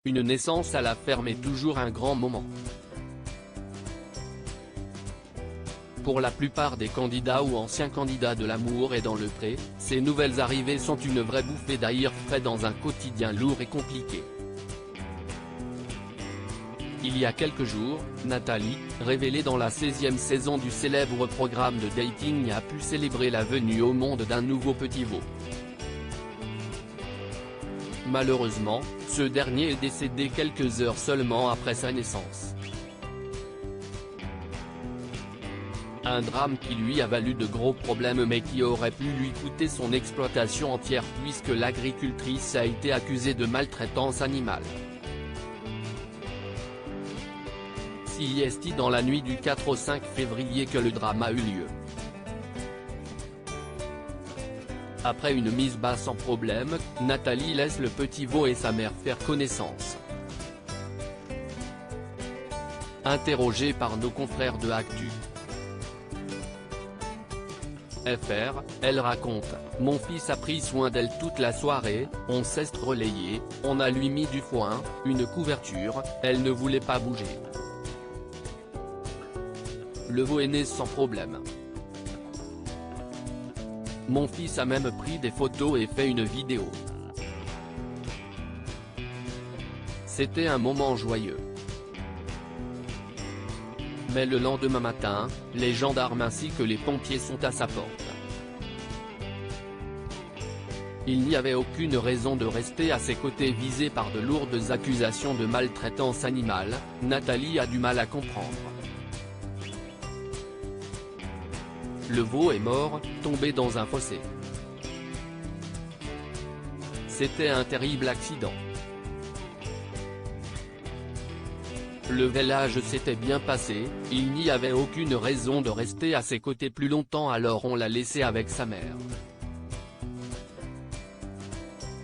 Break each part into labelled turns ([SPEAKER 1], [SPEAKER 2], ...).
[SPEAKER 1] Une naissance à la ferme est toujours un grand moment. Pour la plupart des candidats ou anciens candidats de l'amour et dans le pré, ces nouvelles arrivées sont une vraie bouffée d'air frais dans un quotidien lourd et compliqué. Il y a quelques jours, Nathalie, révélée dans la 16e saison du célèbre programme de dating, a pu célébrer la venue au monde d'un nouveau petit veau. Malheureusement, ce dernier est décédé quelques heures seulement après sa naissance. Un drame qui lui a valu de gros problèmes mais qui aurait pu lui coûter son exploitation entière puisque l'agricultrice a été accusée de maltraitance animale. C'est dans la nuit du 4 au 5 février que le drame a eu lieu. Après une mise bas sans problème, Nathalie laisse le petit veau et sa mère faire connaissance. Interrogée par nos confrères de Actu FR, elle raconte « Mon fils a pris soin d'elle toute la soirée, on s'est relayé, on a lui mis du foin, une couverture, elle ne voulait pas bouger. Le veau est né sans problème. Mon fils a même pris des photos et fait une vidéo. C'était un moment joyeux. Mais le lendemain matin, les gendarmes ainsi que les pompiers sont à sa porte. Il n'y avait aucune raison de rester à ses côtés visé par de lourdes accusations de maltraitance animale, Nathalie a du mal à comprendre. Le veau est mort, tombé dans un fossé. C'était un terrible accident. Le village s'était bien passé, il n'y avait aucune raison de rester à ses côtés plus longtemps alors on l'a laissé avec sa mère.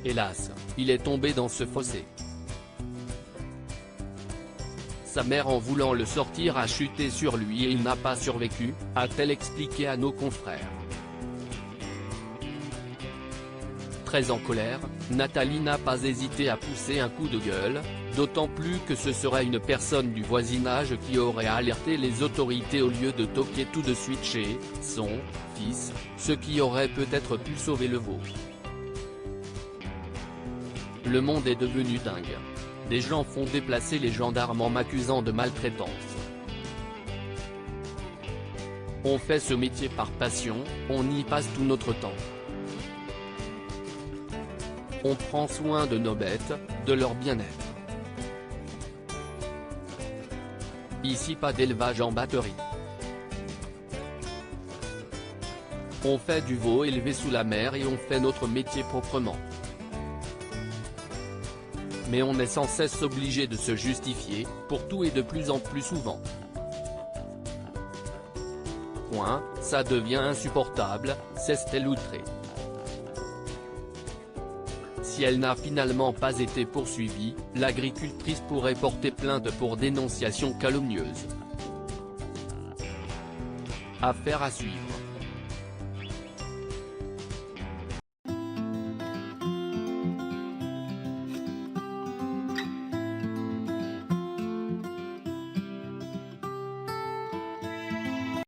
[SPEAKER 1] Hélas, il est tombé dans ce fossé. Sa mère en voulant le sortir a chuté sur lui et il n'a pas survécu, a-t-elle expliqué à nos confrères. Très en colère, Nathalie n'a pas hésité à pousser un coup de gueule, d'autant plus que ce serait une personne du voisinage qui aurait alerté les autorités au lieu de toquer tout de suite chez son fils, ce qui aurait peut-être pu sauver le veau. Le monde est devenu dingue. Des gens font déplacer les gendarmes en m'accusant de maltraitance. On fait ce métier par passion, on y passe tout notre temps. On prend soin de nos bêtes, de leur bien-être. Ici pas d'élevage en batterie. On fait du veau élevé sous la mer et on fait notre métier proprement. Mais on est sans cesse obligé de se justifier, pour tout et de plus en plus souvent. Point, ça devient insupportable, s'est-elle outrée. Si elle n'a finalement pas été poursuivie, l'agricultrice pourrait porter plainte pour dénonciation calomnieuse. Affaire à suivre.